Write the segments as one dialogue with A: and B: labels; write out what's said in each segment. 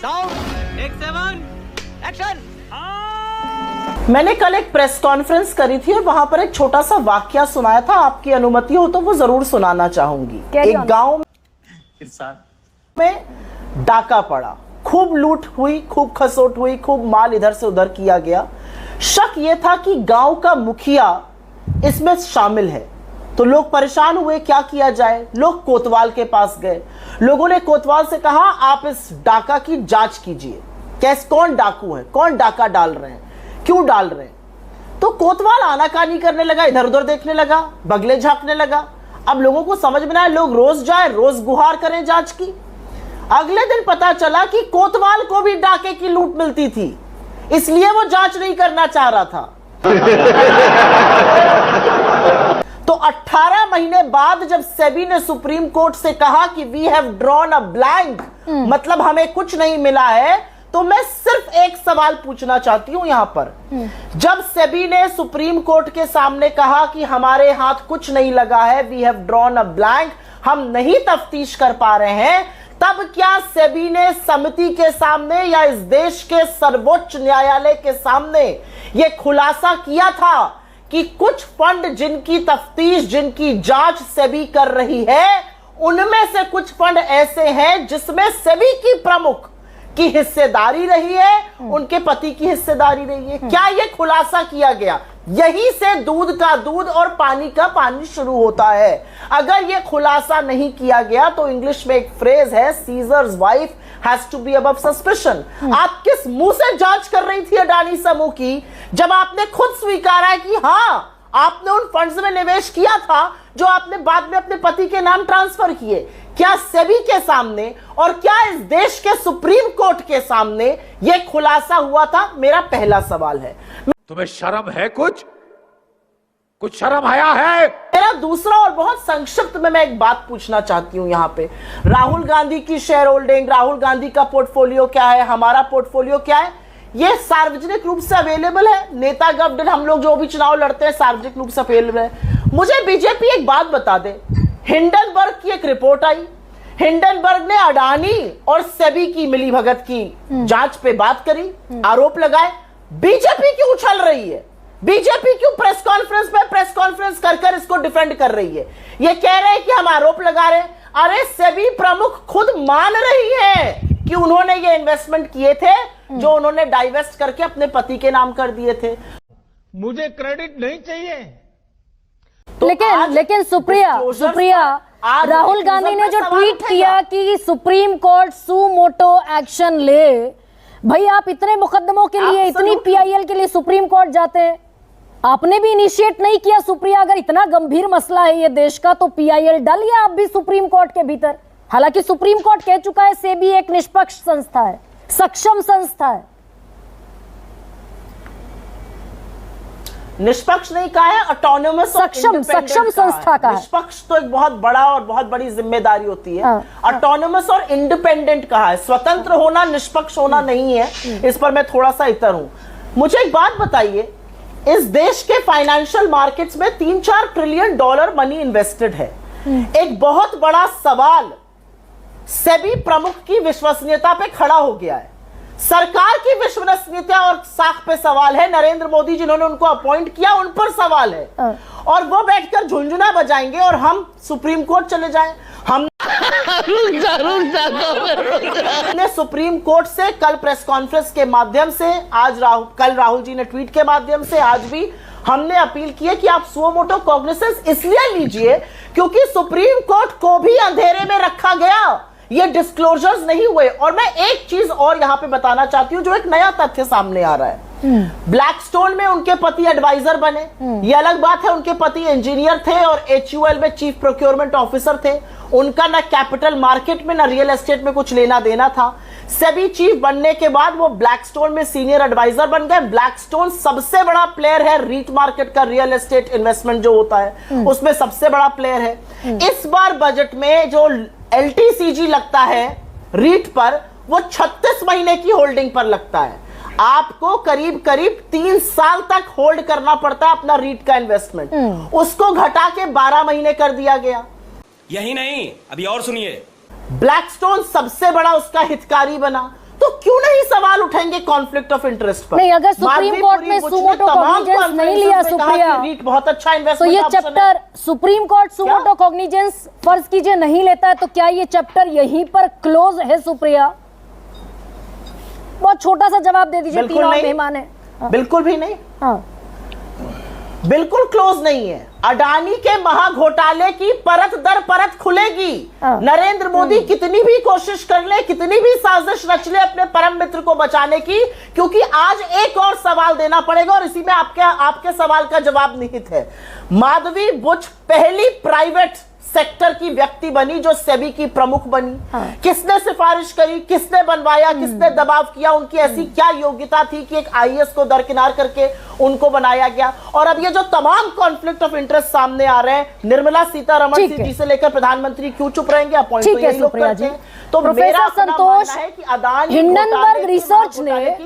A: Sound take 7 action.
B: मैंने कल एक प्रेस कॉन्फ्रेंस करी थी और वहां पर एक छोटा सा वाकया सुनाया था। आपकी अनुमति हो तो वो जरूर सुनाना चाहूंगी। एक गांव में डाका पड़ा, खूब लूट हुई, खूब खसोट हुई, खूब माल इधर से उधर किया गया। शक यह था कि गांव का मुखिया इसमें शामिल है, तो लोग परेशान हुए क्या किया जाए। लोग कोतवाल के पास गए। लोगों ने कोतवाल से कहा आप इस डाका की जांच कीजिए, कैसे कौन डाकू है, कौन डाका डाल रहे हैं, क्यों डाल रहे हैं। तो कोतवाल आनाकानी करने लगा, इधर उधर देखने लगा, बगले झांकने लगा। अब लोगों को समझ में आया लोग रोज जाए, रोज गुहार करें जांच की। अगले दिन पता चला कि कोतवाल को भी डाके की लूट मिलती थी, इसलिए वो जांच नहीं करना चाह रहा था। तो 18 महीने बाद जब सेबी ने सुप्रीम कोर्ट से कहा कि we have drawn a blank, मतलब हमें कुछ नहीं मिला है, तो मैं सिर्फ एक सवाल पूछना चाहती हूं यहां पर। जब सेबी ने सुप्रीम कोर्ट के सामने कहा कि हमारे हाथ कुछ नहीं लगा है, we have drawn a blank, हम नहीं तफ्तीश कर पा रहे हैं, तब क्या सेबी ने समिति के सामने या इस देश के सर्वोच्च न्यायालय के सामने यह खुलासा किया था कि कुछ फंड जिनकी तफ्तीश, जिनकी जांच सेबी कर रही है, उनमें से कुछ फंड ऐसे हैं जिसमें सेबी की प्रमुख की हिस्सेदारी रही है, उनके पति की हिस्सेदारी रही है? क्या यह खुलासा किया गया? यहीं से दूध का दूध और पानी का पानी शुरू होता है। अगर यह खुलासा नहीं किया गया तो इंग्लिश में एक फ्रेज है, Caesar's wife has to be above suspicion. आप किस मुंह से जांच कर रही थी अडानी समूह की, जब आपने खुद स्वीकारा है कि हां आपने उन फंड्स में निवेश किया था जो आपने बाद में अपने पति के नाम ट्रांसफर किए? क्या सेबी के सामने और क्या इस देश के सुप्रीम कोर्ट के सामने यह खुलासा हुआ था? मेरा पहला सवाल है।
C: तुम्हें शर्म है? कुछ शर्म आया है?
B: मेरा दूसरा और बहुत संक्षिप्त में मैं एक बात पूछना चाहती हूं यहां पे। राहुल गांधी की शेयर होल्डिंग, राहुल गांधी का पोर्टफोलियो क्या है, हमारा पोर्टफोलियो क्या है, ये सार्वजनिक रूप से अवेलेबल है। नेता गवर्नर हम लोग जो भी चुनाव लड़ते हैं सार्वजनिक रूप से अवेलेबल है। मुझे बीजेपी एक बात बता दे, हिंडनबर्ग की एक रिपोर्ट आई, हिंडनबर्ग ने अडानी और सेबी की मिलीभगत की जांच पे बात करी, आरोप लगाए। बीजेपी क्यों उछल रही है? बीजेपी क्यों प्रेस कॉन्फ्रेंस कर इसको डिफेंड कर रही है? ये कह रहे हैं कि हम आरोप लगा रहे हैं। अरे सेबी प्रमुख खुद मान रही है कि उन्होंने ये इन्वेस्टमेंट किए थे जो उन्होंने डाइवेस्ट करके अपने पति के नाम कर दिए थे।
C: मुझे क्रेडिट नहीं चाहिए।
B: तो
D: लेकिन सुप्रिया राहुल गांधी ने जो ट्वीट किया कि सुप्रीम कोर्ट सू मोटो एक्शन ले, भाई आप इतने मुकदमों के लिए, इतनी पीआईएल के लिए सुप्रीम कोर्ट जाते हैं, आपने भी इनिशिएट नहीं किया? सुप्रिया, अगर इतना गंभीर मसला है ये देश का तो पीआईएल डालिए आप भी सुप्रीम कोर्ट के भीतर। हालांकि सुप्रीम कोर्ट कह चुका है सेबी एक निष्पक्ष संस्था है, सक्षम संस्था है।
B: निष्पक्ष नहीं कहा है, ऑटोनोमस,
D: सक्षम संस्था का है।
B: निष्पक्ष तो एक बहुत बड़ा और बहुत बड़ी जिम्मेदारी होती है। ऑटोनोमस और इंडिपेंडेंट कहा है, स्वतंत्र होना निष्पक्ष होना नहीं है। इस पर मैं थोड़ा सा इतर हूं। मुझे एक बात बताइए, इस देश के फाइनेंशियल मार्केट्स में 3-4 ट्रिलियन डॉलर मनी इन्वेस्टेड है। एक बहुत बड़ा सवाल सेबी प्रमुख की विश्वसनीयता पे खड़ा हो गया है। सरकार की विश्वसनीयता और साख पे सवाल है। नरेंद्र मोदी जिन्होंने उनको अपॉइंट किया उन पर सवाल है, और वो बैठकर झुंझुना बजाएंगे और हम सुप्रीम कोर्ट चले जाएं। हमने सुप्रीम कोर्ट से कल प्रेस कॉन्फ्रेंस के माध्यम से, कल राहुल जी ने ट्वीट के माध्यम से, आज भी हमने अपील की है कि आप सुओ मोटो कॉग्निसेंस इसलिए लीजिए क्योंकि सुप्रीम कोर्ट को भी अंधेरे में रखा गया, ये डिस्क्लोजर्स नहीं हुए। और मैं एक चीज और यहां पे बताना चाहती हूं जो एक नया तथ्य सामने आ रहा है। ब्लैकस्टोन में उनके पति एडवाइजर बने, ये अलग बात है, उनके पति इंजीनियर थे और HUL में चीफ प्रोक्योरमेंट ऑफिसर थे। उनका ना कैपिटल मार्केट में ना रियल एस्टेट में कुछ लेना देना था। सेबी चीफ बनने के बाद वो ब्लैकस्टोन में सीनियर एडवाइजर बन गए। ब्लैकस्टोन सबसे बड़ा प्लेयर है रीट मार्केट का, रियल एस्टेट इन्वेस्टमेंट जो होता है उसमें सबसे बड़ा प्लेयर है। इस बार बजट में जो LTCG लगता है रीट पर, वो 36 महीने की होल्डिंग पर लगता है। आपको करीब 3 साल तक होल्ड करना पड़ता है अपना रीट का इन्वेस्टमेंट, उसको घटा के 12 महीने कर दिया गया।
A: यही नहीं, अभी और सुनिए,
B: ब्लैकस्टोन सबसे बड़ा उसका हितकारी बना। तो क्यों नहीं सवाल उठेंगे कॉन्फ्लिक्ट ऑफ इंटरेस्ट पर?
D: नहीं, अगर सुप्रीम कोर्ट में सुमोटो कॉग्निजेंस नहीं लिया सुप्रिया,
B: रीट बहुत अच्छा
D: तो
B: इन्वेस्टमेंट
D: ये chapter supreme court suo motu cognizance फर्ज कीजिए नहीं लेता है, तो क्या ये चैप्टर यहीं पर क्लोज है सुप्रिया? बहुत छोटा सा जवाब दे दीजिए, तीन और मेहमान है।
B: बिल्कुल भी नहीं,
D: हाँ,
B: बिल्कुल क्लोज नहीं है। अडानी के महाघोटाले की परत दर परत खुलेगी। नरेंद्र मोदी कितनी भी कोशिश कर ले, कितनी भी साजिश रच ले अपने परम मित्र को बचाने की, क्योंकि आज एक और सवाल देना पड़ेगा और इसी में आपके सवाल का जवाब निहित है। माधवी बुच पहली प्राइवेट सेक्टर की व्यक्ति बनी जो सेबी की प्रमुख बनी। किसने सिफारिश करी, किसने बनवाया, किसने दबाव किया, उनकी ऐसी क्या योग्यता थी कि एक आईएएस को दरकिनार करके उनको बनाया गया? और अब ये जो तमाम कॉन्फ्लिक्ट ऑफ इंटरेस्ट सामने आ रहे हैं, निर्मला सीतारमण जी से लेकर प्रधानमंत्री क्यों चुप रहेंगे? अपॉइंट तो यही लोग करते हैं। तो मेरा संतोष है कि अदानी
D: हिंडनबर्ग रिसर्च ने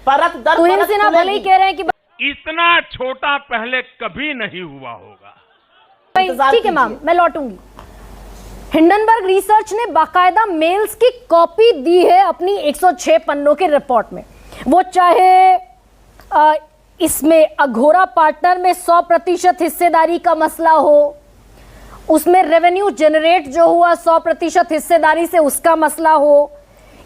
B: परत दर
D: तुहिन सिन्हा भले ही कह रहे हैं कि
C: इतना छोटा पहले कभी नहीं हुआ होगा।
D: ठीक है मैम, मैं लौटूंगी। हिंडनबर्ग रिसर्च ने बाकायदा मेल्स की कॉपी दी है अपनी 106 पन्नों के रिपोर्ट में। वो चाहे इसमें अघोरा पार्टनर में 100% हिस्सेदारी का मसला हो, उसमें रेवेन्यू जनरेट जो हुआ 100% हिस्सेदारी से उसका मसला हो,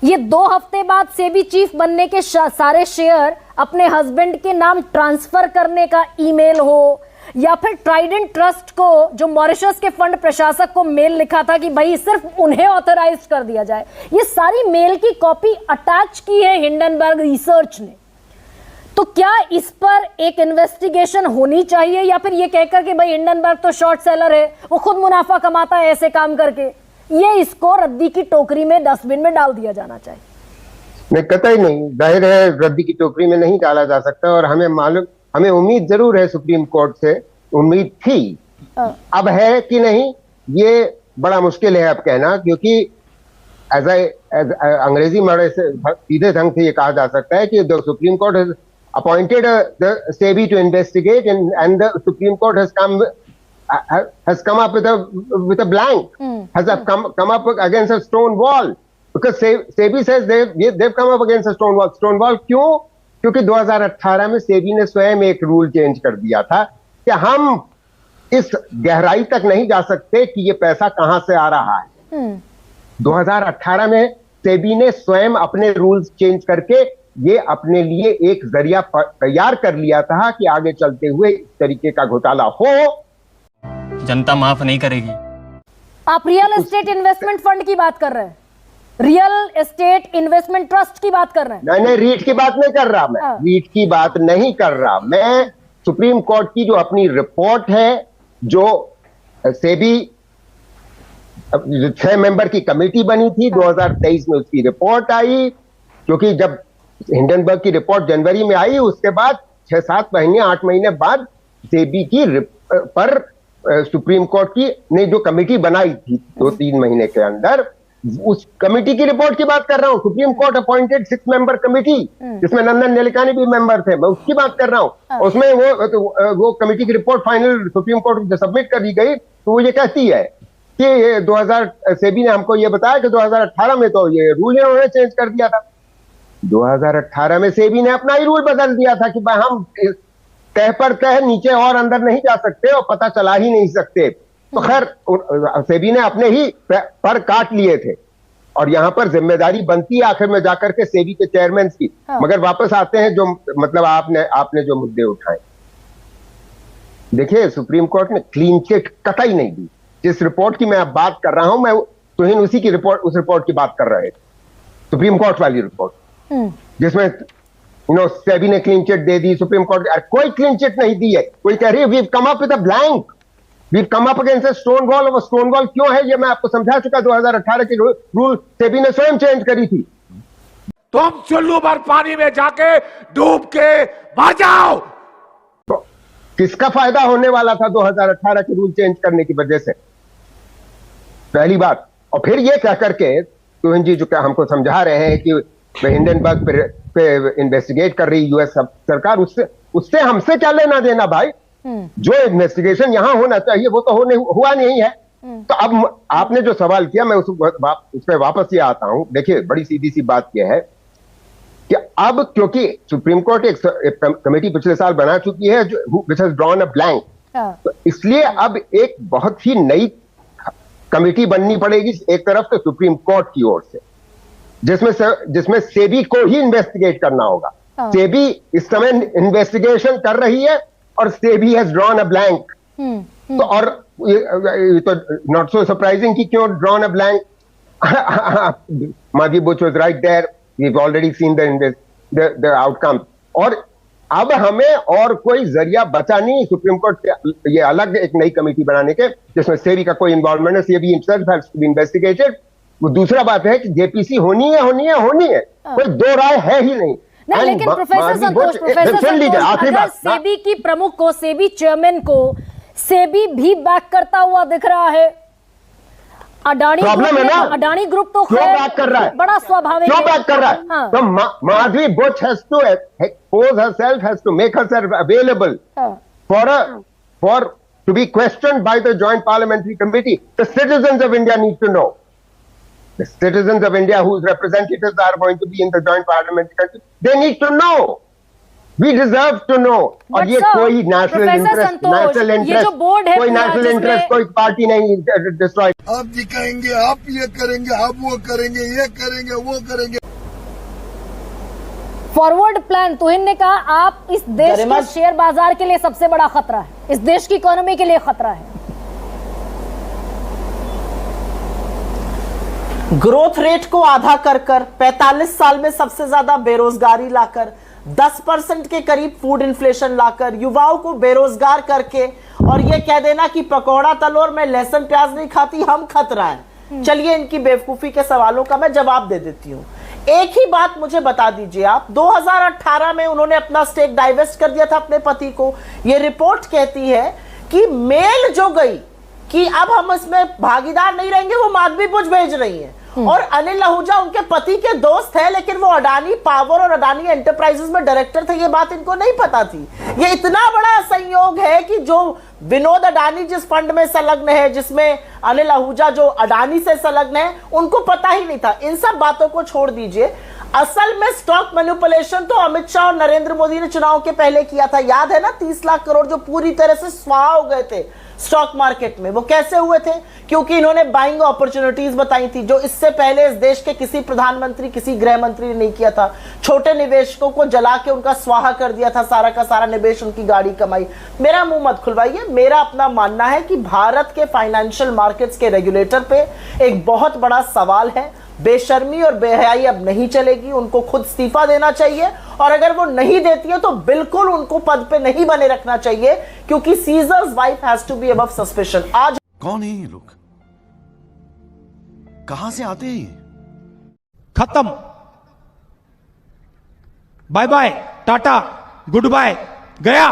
D: ये 2 हफ्ते बाद सेबी चीफ बनने के सारे शेयर अपने हस्बैंड के नाम ट्रांसफर करने का ईमेल हो, या फिर ट्राइडेंट ट्रस्ट को जो मॉरिशस के फंड प्रशासक को मेल लिखा था कि भाई सिर्फ उन्हें ऑथराइज कर दिया जाए, ये सारी मेल की कॉपी अटैच की है हिंडनबर्ग रिसर्च ने। तो क्या इस पर एक इन्वेस्टिगेशन होनी चाहिए, या फिर ये कहकर कि भाई हिंडनबर्ग तो शॉर्ट सेलर है, वो खुद मुनाफा कमाता है ऐसे काम करके, ये इसको रद्दी की टोकरी में, डस्टबिन में डाल दिया जाना चाहिए?
E: नहीं, कतई नहीं। जाहिर है रद्दी की टोकरी में नहीं डाला जा सकता, और हमें उम्मीद जरूर है, सुप्रीम कोर्ट से उम्मीद थी। अब है कि नहीं ये बड़ा मुश्किल है अब कहना, क्योंकि अंग्रेजी में सीधे ढंग से ये कहा जा सकता है कि the Supreme Court has appointed the SEBI to investigate and the Supreme Court has come up with a blank, has come up against a stone wall, because SEBI says they've come up against a stone wall. Stone wall क्यों? क्योंकि 2018 में सेबी ने स्वयं एक rule change कर दिया था कि हम इस गहराई तक नहीं जा सकते कि ये पैसा कहां से आ रहा है। 2018 में सेबी ने स्वयं अपने रूल्स चेंज करके ये अपने लिए एक जरिया तैयार कर लिया था कि आगे चलते हुए इस तरीके का घोटाला हो,
A: जनता माफ नहीं करेगी।
D: आप रियल एस्टेट इन्वेस्टमेंट फंड की बात कर रहे हैं, रियल एस्टेट इन्वेस्टमेंट ट्रस्ट की बात कर रहे हैं?
E: नहीं, रीट की बात नहीं कर रहा मैं, रीट की बात नहीं कर रहा मैं। सुप्रीम कोर्ट की जो अपनी रिपोर्ट है, जो सेबी 6 मेंबर की कमेटी बनी थी, 2023 में उसकी रिपोर्ट आई, क्योंकि जब हिंडनबर्ग की रिपोर्ट जनवरी में आई, उसके बाद 6-7 महीने 8 महीने बाद सेबी की पर सुप्रीम कोर्ट की ने जो कमेटी बनाई थी 2-3 महीने के अंदर, उस कमेटी की रिपोर्ट की बात कर रहा हूं। Supreme court appointed 6 member committee, जिसमें नंदन निलेकानी भी मेंबर थे, मैं उसकी बात कर रहा हूं। उसमें वो कमेटी की रिपोर्ट फाइनल सुप्रीम कोर्ट को सबमिट कर दी गई, तो वो ये कहती है कि 2000 सेबी ने हमको ये बताया कि 2018 में तो ये रूल इन्होंने चेंज कर दिया था। 2018 में सेबी ने अपना ही रूल बदल दिया था कि भाई हम तह पर तह, नीचे और अंदर नहीं जा सकते और पता चला ही नहीं सकते। तो खैर सेबी ने अपने ही पर काट लिए थे, और यहां पर जिम्मेदारी बनती है आखिर में जाकर के सेबी के चेयरमैन की। मगर वापस आते हैं जो मतलब आपने जो मुद्दे उठाए, देखिए सुप्रीम कोर्ट ने क्लीन चिट कतई नहीं दी। जिस रिपोर्ट की मैं अब बात कर रहा हूं, मैं तुहिन उसी की रिपोर्ट, उस रिपोर्ट की बात कर रहे थे, सुप्रीम कोर्ट वाली रिपोर्ट, जिसमें सेबी ने क्लीन चिट दे दी। सुप्रीम कोर्ट कोई क्लीन चिट नहीं दी है। कोई कह रही है we have come up with a blank, we have come up against a stone wall. और स्टोन वॉल क्यों है ये मैं आपको समझा चुका। 2018 की रूल सेबी ने स्वयं चेंज करी थी।
C: तुम चुल्लू भर पानी में जाके डूब के मर जाओ।
E: तो किसका फायदा होने वाला था 2018 के रूल चेंज करने की वजह से? पहली बात। और फिर ये कह करके तुहिन जी जो हमको समझा रहे हैं कि हिंडनबर्ग पे इन्वेस्टिगेट कर रही यूएस सरकार, उससे हमसे क्या लेना देना भाई? जो इन्वेस्टिगेशन यहां होना चाहिए वो तो हुआ नहीं है। तो अब आपने जो सवाल किया, मैं उस पर वापस ये आता हूं। देखिए बड़ी सीधी सी बात यह है अब क्योंकि सुप्रीम कोर्ट एक कमेटी पिछले साल बना चुकी है जो which has drawn a blank, तो इसलिए अब एक बहुत ही नई कमेटी बननी पड़ेगी एक तरफ तो सुप्रीम कोर्ट की ओर से, जिसमें सेबी को ही इन्वेस्टिगेट करना होगा। सेबी इस समय इन्वेस्टिगेशन कर रही है और SEBI has drawn a blank. तो और ये तो नॉट सो सरप्राइजिंग कि क्यों drawn a blank. Madhi Buch was right there. We've already seen the outcome. और अब हमें और कोई जरिया बचा नहीं सुप्रीम कोर्ट से ये अलग एक नई कमेटी बनाने के जिसमें सेबी का कोई इन्वॉल्वमेंट है। SEBI himself has to be investigated. वो दूसरा बात है कि जेपीसी होनी है, कोई दो राय है ही नहीं।
D: लेकिन प्रोफेसर संतोष, अगर सेबी की प्रमुख को, सेबी चेयरमैन को सेबी भी बैक करता हुआ दिख रहा है, अडानी ग्रुप तो
E: क्यों बैक कर रहा है?
D: बड़ा स्वाभाविक
E: क्यों बैक कर रहा है? हाँ। तो Madhabi Buch has to expose herself, has to make herself available for to be questioned by the Joint Parliamentary Committee. The citizens of India need to know. The citizens of India whose representatives are going to be in the Joint Parliamentary Committee, they need to know. We deserve to know. और ये कोई national interest कोई national interest कोई party नहीं destroy.
F: आप दिखाएंगे, आप ये करेंगे, आप वो करेंगे, ये करेंगे, वो करेंगे।
D: फॉरवर्ड प्लान, तुहिन ने कहा आप इस देश के शेयर बाजार के लिए सबसे बड़ा खतरा है, इस देश की इकोनॉमी के लिए खतरा है।
B: ग्रोथ रेट को आधा कर 45 साल में सबसे ज्यादा बेरोजगारी लाकर, 10% के करीब फूड इन्फ्लेशन लाकर, युवाओं को बेरोजगार करके और ये कह देना कि पकौड़ा तलो और मैं लहसुन प्याज नहीं खाती, हम खतरा है। चलिए इनकी बेवकूफी के सवालों का मैं जवाब दे देती हूं। एक ही बात मुझे बता दीजिए आप, 2018 में उन्होंने अपना स्टेक डाइवेस्ट कर दिया था अपने पति को। ये रिपोर्ट कहती है कि मेल जो गई कि अब हम इसमें भागीदार नहीं रहेंगे, वो माधवी बुच भेज रही है। और अनिल आहूजा उनके पति के दोस्त है, लेकिन वो अडानी पावर और अडानी एंटरप्राइजेस में डायरेक्टर थे, ये बात इनको नहीं पता थी। ये इतना बड़ा संयोग है कि जो विनोद अडानी जिस फंड में संलग्न है, जिसमें अनिल आहूजा जो अडानी से संलग्न है, उनको पता ही नहीं था। इन सब बातों को छोड़ दीजिए, असल में स्टॉक मैनिपुलेशन तो अमित शाह और नरेंद्र मोदी ने चुनाव के पहले किया था। याद है ना, 30 लाख करोड़ जो पूरी तरह से स्वाहा हो गए थे स्टॉक मार्केट में। वो कैसे हुए थे? क्योंकि इन्होंने बाइंग अपॉर्चुनिटीज बताई थी जो इससे पहले इस देश के किसी प्रधानमंत्री, किसी गृह मंत्री ने नहीं किया था। छोटे निवेशकों को जला के उनका स्वाहा कर दिया था, सारा का सारा निवेश, उनकी गाड़ी कमाई। मेरा मुंह मत खुलवाइए। मेरा अपना मानना है कि भारत के फाइनेंशियल मार्केट्स के रेगुलेटर पे एक बहुत बड़ा सवाल है। बेशर्मी और बेहयाई अब नहीं चलेगी, उनको खुद इस्तीफा देना चाहिए और अगर वो नहीं देती है तो बिल्कुल उनको पद पे नहीं बने रखना चाहिए, क्योंकि Caesar's wife has to be above suspicion. आज
G: कौन है ये लोग, कहां से आते हैं?
H: खत्म, bye bye, tata, goodbye, गया।